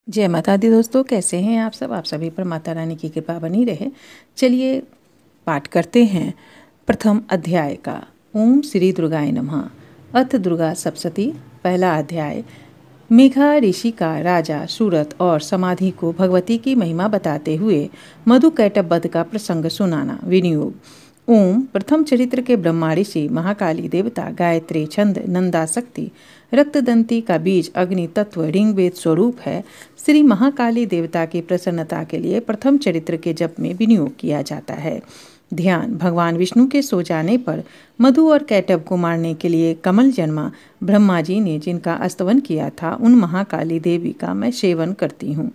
जय माता दी दोस्तों, कैसे हैं आप सब। आप सभी पर माता रानी की कृपा बनी रहे। चलिए पाठ करते हैं प्रथम अध्याय का। ओम श्री दुर्गाय नमः। अथ दुर्गा सप्तशती। पहला अध्याय। मेघा ऋषि का राजा सूरत और समाधि को भगवती की महिमा बताते हुए मधु कैटभ वध का प्रसंग सुनाना। विनियोग। ओम प्रथम चरित्र के ब्रह्मा ऋषि, महाकाली देवता, गायत्री छंद, नंदा शक्ति, रक्तदंती का बीज अग्नि तत्व ऋग्वेद स्वरूप है। श्री महाकाली देवता की प्रसन्नता के लिए प्रथम चरित्र के जप में विनियोग किया जाता है। ध्यान। भगवान विष्णु के सो जाने पर मधु और कैटभ को मारने के लिए कमल जन्मा ब्रह्मा जी ने जिनका स्तवन किया था, उन महाकाली देवी का मैं सेवन करती हूँ।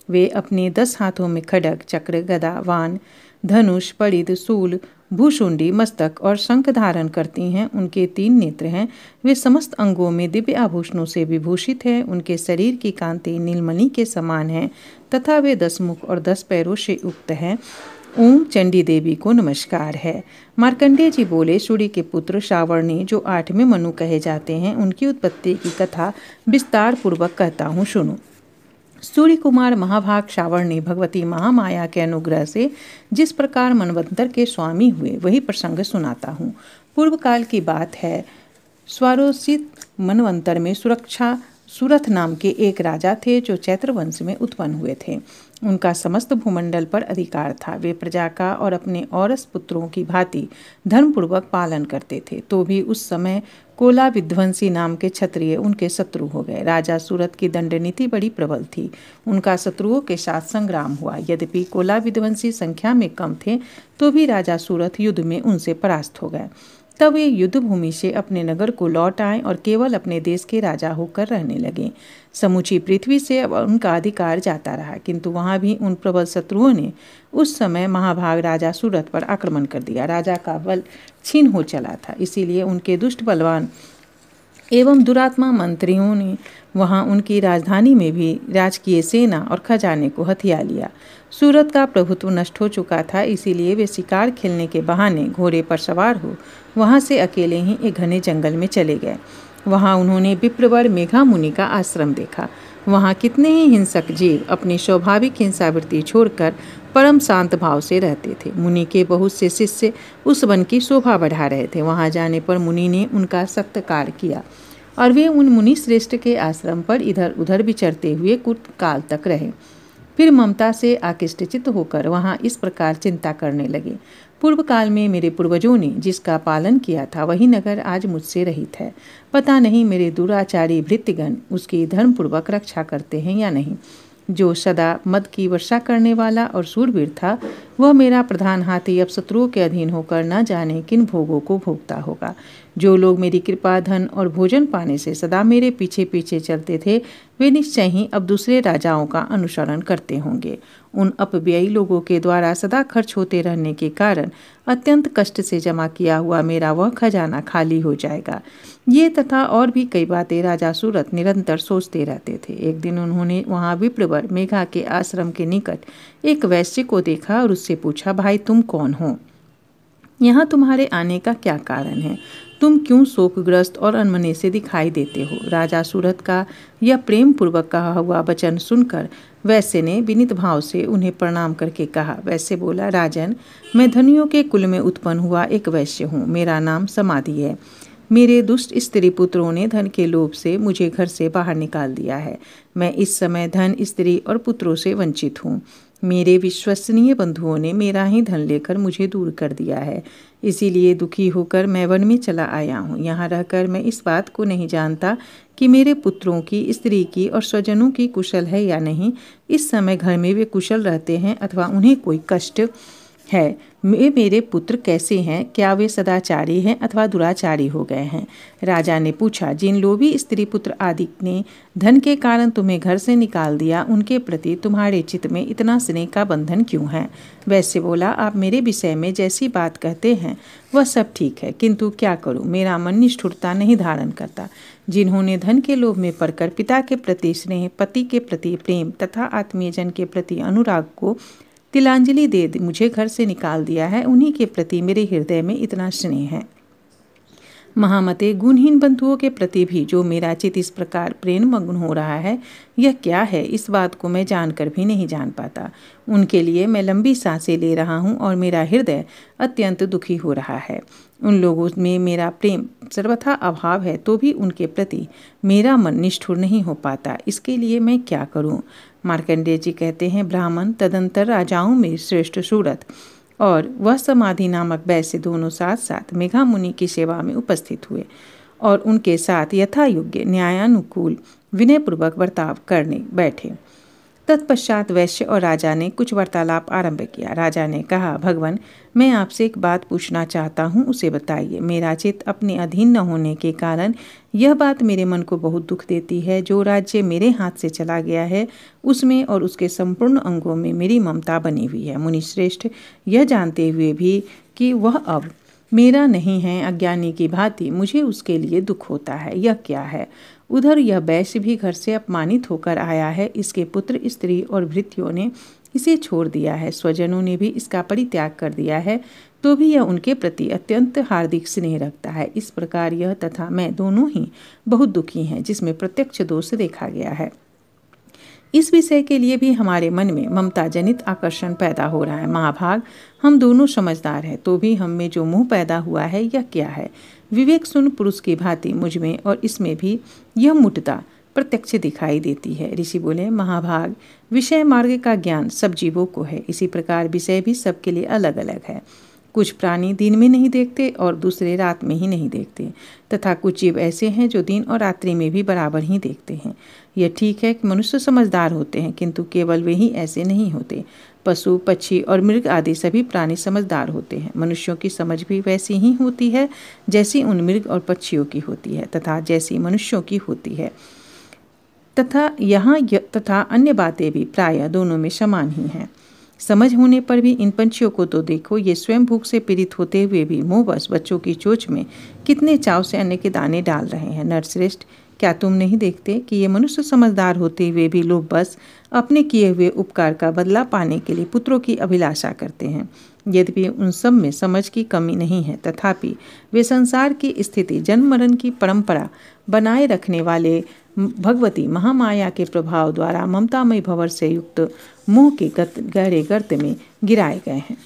वे अपने 10 हाथों में खड्ग, चक्र, गदा, वान, धनुष, परिध, शूल, भूषुंडी, मस्तक और शंख धारण करती हैं। उनके 3 नेत्र हैं। वे समस्त अंगों में दिव्य आभूषणों से विभूषित हैं। उनके शरीर की कांति नीलमणि के समान है तथा वे 10 मुख और 10 पैरों से युक्त हैं। ओम चंडी देवी को नमस्कार है। मार्कंडेय जी बोले, सूर्य के पुत्र सावर्णी, जो 8वें मनु कहे जाते हैं, उनकी उत्पत्ति की कथा विस्तार पूर्वक कहता हूँ, सुनो। सूर्य कुमार महाभाग सावर्णी भगवती महामाया के अनुग्रह से जिस प्रकार मनवंतर के स्वामी हुए, वही प्रसंग सुनाता हूँ। पूर्व काल की बात है। स्वारोचित मनवंतर में सूरथ नाम के एक राजा थे, जो चैत्र वंश में उत्पन्न हुए थे। उनका समस्त भूमंडल पर अधिकार था। वे प्रजा का और अपने औरस पुत्रों की भांति धर्मपूर्वक पालन करते थे। तो भी उस समय कोला विध्वंसी नाम के क्षत्रिय उनके शत्रु हो गए। राजा सूरत की दंड नीति बड़ी प्रबल थी। उनका शत्रुओं के साथ संग्राम हुआ। यद्यपि कोला विध्वंसी संख्या में कम थे, तो भी राजा सूरत युद्ध में उनसे परास्त हो गए। तब वे युद्ध भूमि से अपने नगर को लौट आए और केवल अपने देश के राजा होकर रहने लगे। समूची पृथ्वी से अब उनका अधिकार जाता रहा, किंतु वहां भी उन प्रबल शत्रुओं ने उस समय महाभाग राजा सूरत पर आक्रमण कर दिया। राजा का बल क्षीण हो चला था, इसीलिए उनके दुष्ट बलवान एवं दुरात्मा मंत्रियों ने वहां उनकी राजधानी में भी राजकीय सेना और खजाने को हथिया लिया। सूरत का प्रभुत्व नष्ट हो चुका था, इसीलिए वे शिकार खेलने के बहाने घोड़े पर सवार हो वहां से अकेले ही एक घने जंगल में चले गए। वहां उन्होंने विप्रवर मेघा मुनि का आश्रम देखा। वहां कितने ही हिंसक जीव अपनी स्वाभाविक हिंसावृत्ति छोड़कर परम शांत भाव से रहते थे। मुनि के बहुत से शिष्य उस वन की शोभा बढ़ा रहे थे। वहां जाने पर मुनि ने उनका सत्कार किया और वे उन मुनि श्रेष्ठ के आश्रम पर इधर उधर विचरते हुए कुछ काल तक रहे। फिर ममता से आकृष्टचित्त होकर वहां इस प्रकार चिंता करने लगे, पूर्व काल में मेरे पूर्वजों ने जिसका पालन किया था, वही नगर आज मुझसे रहित है। पता नहीं मेरे दुराचारी भृत्यगण उसकी धर्मपूर्वक रक्षा करते हैं या नहीं। जो सदा मद की वर्षा करने वाला और शूरवीर था, वह मेरा प्रधान हाथी अब शत्रुओं के अधीन होकर न जाने किन भोगों को भोगता होगा। जो लोग मेरी कृपा, धन और भोजन पाने से सदा मेरे पीछे पीछे चलते थे, वे निश्चय ही अब दूसरे राजाओं का अनुसरण करते होंगे। उन अपव्ययी लोगों के द्वारा सदा खर्च होते रहने के कारण अत्यंत कष्ट से जमा किया हुआ मेरा वह खजाना खाली हो जाएगा। ये तथा और भी कई बातें राजा सूरत निरंतर सोचते रहते थे। एक दिन उन्होंने वहां विप्रवर मेघा के आश्रम के निकट एक वैश्य को देखा और उससे पूछा, भाई तुम कौन हो? यहाँ तुम्हारे आने का क्या कारण है? तुम क्यों शोकग्रस्त और अनमने से दिखाई देते हो? राजा सूरत का यह प्रेम पूर्वक कहा हुआ वचन सुनकर वैश्य ने विनीत भाव से उन्हें प्रणाम करके कहा। वैश्य बोला, राजन, मैं धनियों के कुल में उत्पन्न हुआ एक वैश्य हूँ। मेरा नाम समाधि है। मेरे दुष्ट स्त्री पुत्रों ने धन के लोभ से मुझे घर से बाहर निकाल दिया है। मैं इस समय धन, स्त्री और पुत्रों से वंचित हूँ। मेरे विश्वसनीय बंधुओं ने मेरा ही धन लेकर मुझे दूर कर दिया है। इसीलिए दुखी होकर मैं वन में चला आया हूँ। यहाँ रहकर मैं इस बात को नहीं जानता कि मेरे पुत्रों की, स्त्री की और स्वजनों की कुशल है या नहीं। इस समय घर में वे कुशल रहते हैं अथवा उन्हें कोई कष्ट है। मेरे पुत्र कैसे हैं? क्या वे सदाचारी हैं अथवा दुराचारी हो गए हैं? राजा ने पूछा, जिन लोभी स्त्री पुत्र आदि ने धन के कारण तुम्हें घर से निकाल दिया, उनके प्रति तुम्हारे चित्त में इतना स्नेह का बंधन क्यों है? वैसे बोला, आप मेरे विषय में जैसी बात कहते हैं वह सब ठीक है, किंतु क्या करूं, मेरा मन निष्ठुरता नहीं धारण करता। जिन्होंने धन के लोभ में पड़कर पिता के प्रति स्नेह, पति के प्रति प्रेम तथा आत्मीयजन के प्रति अनुराग को तिलांजलि दे मुझे घर से निकाल दिया है, उन्हीं के प्रति मेरे हृदय में इतना स्नेह है। महामते, गुणहीन बंधुओं के प्रति भी जो मेरा चित इस प्रकार प्रेम मग्न हो रहा है, यह क्या है, इस बात को मैं जानकर भी नहीं जान पाता। उनके लिए मैं लंबी सांसें ले रहा हूँ और मेरा हृदय अत्यंत दुखी हो रहा है। उन लोगों में मेरा प्रेम सर्वथा अभाव है, तो भी उनके प्रति मेरा मन निष्ठुर नहीं हो पाता। इसके लिए मैं क्या करूँ? मार्कंडेय जी कहते हैं, ब्राह्मण तदंतर राजाओं में श्रेष्ठ सूरत और वह समाधि नामक वैश्य दोनों साथ साथ मेघा मुनि की सेवा में उपस्थित हुए और उनके साथ यथा योग्य न्यायानुकूल विनयपूर्वक बर्ताव करने बैठे। तत्पश्चात वैश्य और राजा ने कुछ वार्तालाप आरंभ किया। राजा ने कहा, भगवान, मैं आपसे एक बात पूछना चाहता हूँ, उसे बताइए। मेरा चित्त अपने अधीन न होने के कारण यह बात मेरे मन को बहुत दुख देती है। जो राज्य मेरे हाथ से चला गया है, उसमें और उसके संपूर्ण अंगों में मेरी ममता बनी हुई है। मुनिश्रेष्ठ, यह जानते हुए भी कि वह अब मेरा नहीं है, अज्ञानी की भांति मुझे उसके लिए दुख होता है। यह क्या है? उधर यह वैश्य भी घर से अपमानित होकर आया है। इसके पुत्र, स्त्री और भृत्यों ने इसे छोड़ दिया है। स्वजनों ने भी इसका परित्याग कर दिया है, तो भी यह उनके प्रति अत्यंत हार्दिक स्नेह रखता है। इस प्रकार यह तथा मैं दोनों ही बहुत दुखी हैं, जिसमें प्रत्यक्ष दोष देखा गया है। इस विषय के लिए भी हमारे मन में ममता जनित आकर्षण पैदा हो रहा है। महाभाग, हम दोनों समझदार हैं, तो भी हम में जो मोह पैदा हुआ है, यह क्या है? विवेक सुन पुरुष की भांति मुझ में और इसमें भी यह मुटता प्रत्यक्ष दिखाई देती है। ऋषि बोले, महाभाग, विषय मार्ग का ज्ञान सब जीवों को है। इसी प्रकार विषय भी सबके लिए अलग अलग है। कुछ प्राणी दिन में नहीं देखते और दूसरे रात में ही नहीं देखते, तथा कुछ जीव ऐसे हैं जो दिन और रात्रि में भी बराबर ही देखते हैं। यह ठीक है कि मनुष्य समझदार होते हैं, किंतु केवल वे ही ऐसे नहीं होते। पशु, पक्षी और मृग आदि सभी प्राणी समझदार होते हैं। मनुष्यों की समझ भी वैसी ही होती है जैसी उन मृग और पक्षियों की होती है, तथा जैसी मनुष्यों की होती है। तथा अन्य बातें भी प्रायः दोनों में समान ही हैं। समझ होने पर भी इन पंछियों को तो देखो, ये स्वयं भूख से पीड़ित होते हुए भी मोहवश बच्चों की चोंच में कितने चाव से अन्न के दाने डाल रहे हैं। नरश्रेष्ठ, क्या तुम नहीं देखते कि ये मनुष्य समझदार होते हुए भी लोभवश अपने किए हुए उपकार का बदला पाने के लिए पुत्रों की अभिलाषा करते हैं? यद्यपि उन सब में समझ की कमी नहीं है, तथापि वे संसार की स्थिति, जन्म मरण की परंपरा बनाए रखने वाले भगवती महामाया के प्रभाव द्वारा ममतामय भंवर से युक्त मोह के गहरे गर्त में गिराए गए हैं।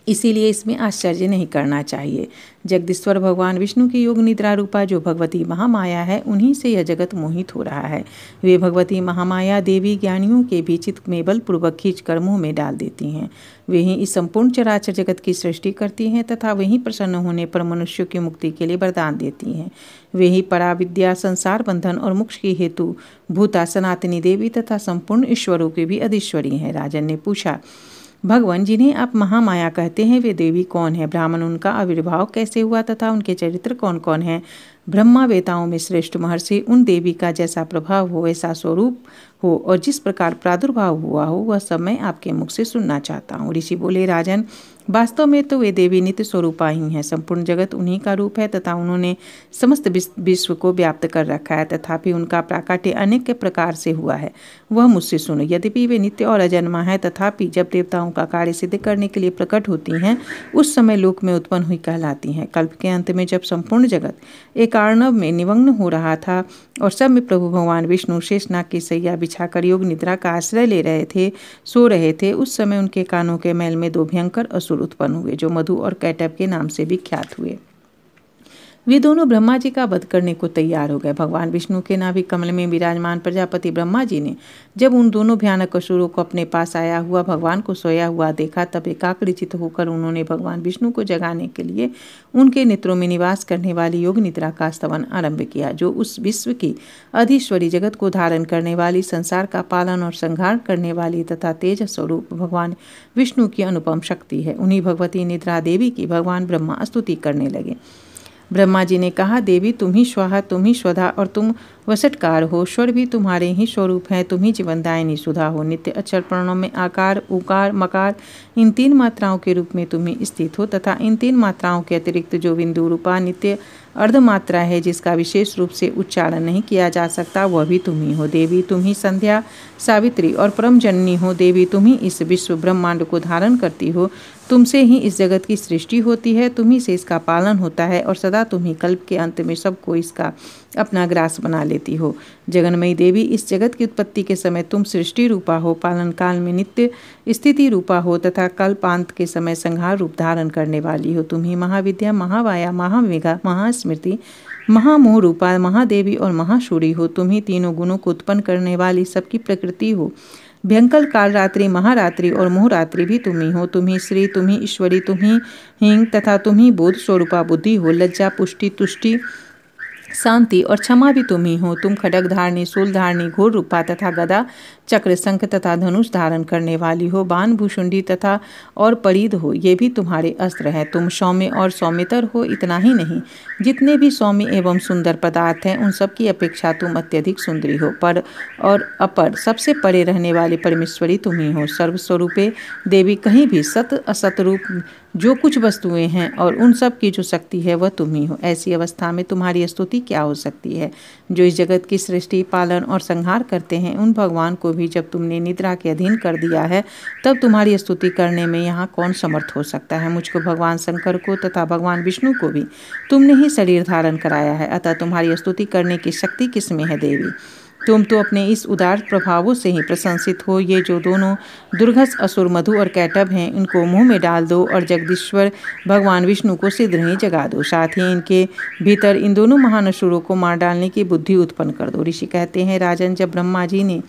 इसीलिए इसमें आश्चर्य नहीं करना चाहिए। जगदीश्वर भगवान विष्णु की योग निद्रा रूपा जो भगवती महामाया है, उन्हीं से यह जगत मोहित हो रहा है। वे भगवती महामाया देवी ज्ञानियों के भी चित्त में बलपूर्वक खींच कर मुँह में डाल देती हैं। वे ही इस संपूर्ण चराचर जगत की सृष्टि करती हैं तथा वहीं प्रसन्न होने पर मनुष्यों की मुक्ति के लिए वरदान देती हैं। वे ही पराविद्या, संसार बंधन और मोक्ष की हेतु भूता सनातनी देवी तथा संपूर्ण ईश्वरों की भी अधीश्वरी हैं। राजन ने पूछा, भगवान, जिन्हें आप महामाया कहते हैं, वे देवी कौन है? ब्राह्मण, उनका आविर्भाव कैसे हुआ तथा उनके चरित्र कौन कौन हैं? ब्रह्मा वेताओं में श्रेष्ठ महर्षि, उन देवी का जैसा प्रभाव हो, ऐसा स्वरूप हो और जिस प्रकार प्रादुर्भाव हुआ हो, वह सब मैं आपके मुख से सुनना चाहता हूँ। ऋषि बोले, राजन, वास्तव में तो वे देवी नित्य स्वरूपा ही हैं। संपूर्ण जगत उन्हीं का रूप है तथा उन्होंने समस्त विश्व को व्याप्त कर रखा है, तथापि उनका प्राकट्य अनेक प्रकार से हुआ है, वह मुझसे सुनो। यद्यपि वे नित्य और अजन्मा है, तथापि जब देवताओं का कार्य सिद्ध करने के लिए प्रकट होती हैं, उस समय लोक में उत्पन्न हुई कहलाती हैं। कल्प के अंत में जब संपूर्ण जगत एक अर्णव में निमग्न हो रहा था और सब में प्रभु भगवान विष्णु शेषनाग की सैया बिछाकर योग निद्रा का आश्रय ले रहे थे, सो रहे थे, उस समय उनके कानों के मैल में दो भयंकर असुर उत्पन्न हुए, जो मधु और कैटब के नाम से विख्यात हुए। वे दोनों ब्रह्मा जी का वध करने को तैयार हो गए। भगवान विष्णु के नाभिक कमल में विराजमान प्रजापति ब्रह्मा जी ने जब उन दोनों भयानक असुरों को अपने पास आया हुआ भगवान को सोया हुआ देखा, तब एकाग्रचित्त होकर उन्होंने भगवान विष्णु को जगाने के लिए उनके नेत्रों में निवास करने वाली योग निद्रा का स्तवन आरंभ किया, जो उस विश्व की अधीश्वरी, जगत को धारण करने वाली, संसार का पालन और संहार करने वाली तथा तेज स्वरूप भगवान विष्णु की अनुपम शक्ति है। उन्हीं भगवती निद्रा देवी की भगवान ब्रह्मा स्तुति करने लगे। ब्रह्मा जी ने कहा, देवी, तुम ही स्वाहा, तुम ही स्वधा और तुम वसटकार हो। स्वर भी तुम्हारे ही स्वरूप है, तुम ही जीवनदायिनी सुधा हो। नित्य अक्षर प्रणव में आकार, उकार, मकार, इन तीन मात्राओं के रूप में तुम ही स्थित हो तथा इन तीन मात्राओं के अतिरिक्त जो बिंदु रूपा नित्य अर्धमात्रा है जिसका विशेष रूप से उच्चारण नहीं किया जा सकता, वह भी तुम ही हो। देवी तुम ही संध्या, सावित्री और परम जननी हो। देवी तुम ही इस विश्व ब्रह्मांड को धारण करती हो। तुमसे ही इस जगत की सृष्टि होती है, तुम ही से इसका पालन होता है और सदा तुम ही कल्प के अंत में सबको इसका अपना ग्रास बना लेती हो। जगन्मयी देवी, इस जगत की उत्पत्ति के समय तुम सृष्टि रूपा हो, पालन काल में नित्य स्थिति रूपा हो तथा कल्पांत के समय संहार रूप धारण करने वाली हो। तुम ही महाविद्या, महावाया, महामेघा, महास्मृति, महामोह रूपा, महादेवी और महाशूरी हो। तुम ही तीनों गुणों को उत्पन्न करने वाली सबकी प्रकृति हो। भयंकर काल रात्रि, महारात्रि और मोहरात्रि भी तुम ही हो। तुम ही श्री, तुम ही ईश्वरी, तुम ही हिंग तथा तुम ही बोध स्वरूपा बुद्धि हो। लज्जा, पुष्टि, तुष्टि, शांति और क्षमा भी तुम ही हो। तुम खड्ग धारणी, शूल धारणी, घोर रूपा तथा गदा, चक्र, शंख तथा धनुष धारण करने वाली हो। बाण, भूषुंडी तथा और परिध हो, ये भी तुम्हारे अस्त्र हैं। तुम सौम्य और सौम्यतर हो। इतना ही नहीं, जितने भी सौम्य एवं सुंदर पदार्थ हैं उन सब की अपेक्षा तुम अत्यधिक सुंदरी हो। पर और अपर, सबसे परे रहने वाली परमेश्वरी तुम ही हो। सर्वस्वरूपे देवी, कहीं भी सत असत रूप जो कुछ वस्तुएं हैं और उन सब की जो शक्ति है वह तुम ही हो। ऐसी अवस्था में तुम्हारी स्तुति क्या हो सकती है? जो इस जगत की सृष्टि, पालन और संहार करते हैं, उन भगवान को भी जब तुमने निद्रा के अधीन कर दिया है तब तुम्हारी स्तुति करने में यहाँ कौन समर्थ हो सकता है? मुझको, भगवान शंकर को तथा भगवान विष्णु को भी तुमने ही शरीर धारण कराया है, अतः तुम्हारी स्तुति करने की शक्ति किसमें है देवी? तुम तो अपने इस उदार प्रभावों से ही प्रशंसित हो। ये जो दोनों दुर्घस असुर मधु और कैटभ हैं, इनको मुंह में डाल दो और जगदीश्वर भगवान विष्णु को शीघ्र ही जगा दो। साथ ही इनके भीतर इन दोनों महान असुरों को मार डालने की बुद्धि उत्पन्न कर दो। ऋषि कहते हैं, राजन, जब ब्रह्मा जी ने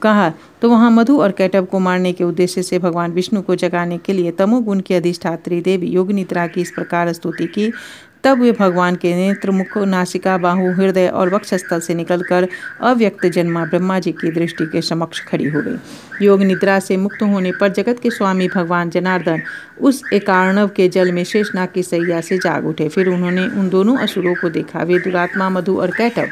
कहा तो वहाँ मधु और कैटभ को मारने के उद्देश्य से भगवान विष्णु को जगाने के लिए तमोगुण की अधिष्ठात्री देवी योग निद्रा की इस प्रकार स्तुति की। तब वे भगवान के नेत्र, मुख, नासिका, बाहु, हृदय और वक्षस्थल से निकलकर अव्यक्त जन्मा ब्रह्मा जी की दृष्टि के समक्ष खड़ी हो गई। योग निद्रा से मुक्त होने पर जगत के स्वामी भगवान जनार्दन उस एकार्णव के जल में शेषनाग की सैया से जाग उठे। फिर उन्होंने उन दोनों असुरों को देखा। वे दुरात्मा मधु और कैटभ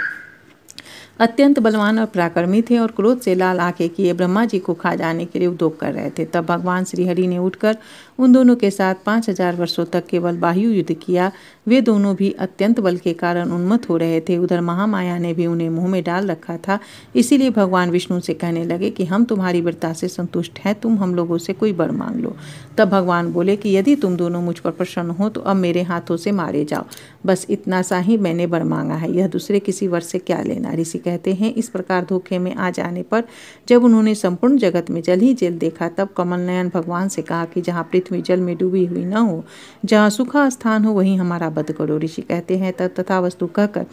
अत्यंत बलवान और पराक्रमी थे और क्रोध से लाल आंखें किए ब्रह्मा जी को खा जाने के लिए उद्योग कर रहे थे। तब भगवान श्रीहरि ने उठकर उन दोनों के साथ 5000 वर्षों तक केवल बाह्य युद्ध किया। वे दोनों भी अत्यंत बल के कारण उन्मत्त हो रहे थे। उधर महामाया ने भी उन्हें मुंह में डाल रखा था। इसीलिए भगवान विष्णु से कहने लगे कि हम तुम्हारी वीरता से संतुष्ट हैं, तुम हम लोगों से कोई वर मांग लो। तब भगवान बोले कि यदि तुम दोनों मुझ पर प्रसन्न हो तो अब मेरे हाथों से मारे जाओ। बस इतना सा ही मैंने वर मांगा है, यह दूसरे किसी वर से क्या लेना। ऋषि कहते हैं, इस प्रकार धोखे में आ जाने पर जब उन्होंने संपूर्ण जगत में जल ही जल देखा, तब कमल नयन भगवान से कहा कि जहाँ पृथ्वी जल में डूबी हुई न हो, जहाँ सूखा स्थान हो, वहीं हमारा वध करो। ऋषि कहते हैं, तब तथा वस्तु कहकर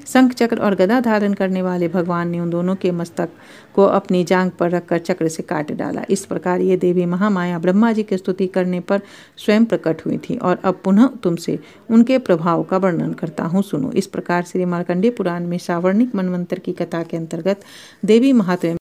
शंख, चक्र और गदा धारण करने वाले भगवान ने उन दोनों के मस्तक को अपनी जांघ पर रखकर चक्र से काट डाला। इस प्रकार ये देवी महामाया ब्रह्मा जी की स्तुति करने पर स्वयं प्रकट हुई थी। और अब पुनः तुमसे उनके प्रभाव का वर्णन करता हूँ, सुनो। इस प्रकार श्री मार्कंडेय पुराण में सावर्णिक मनवंतर की कथा के अंतर्गत देवी महात्म्य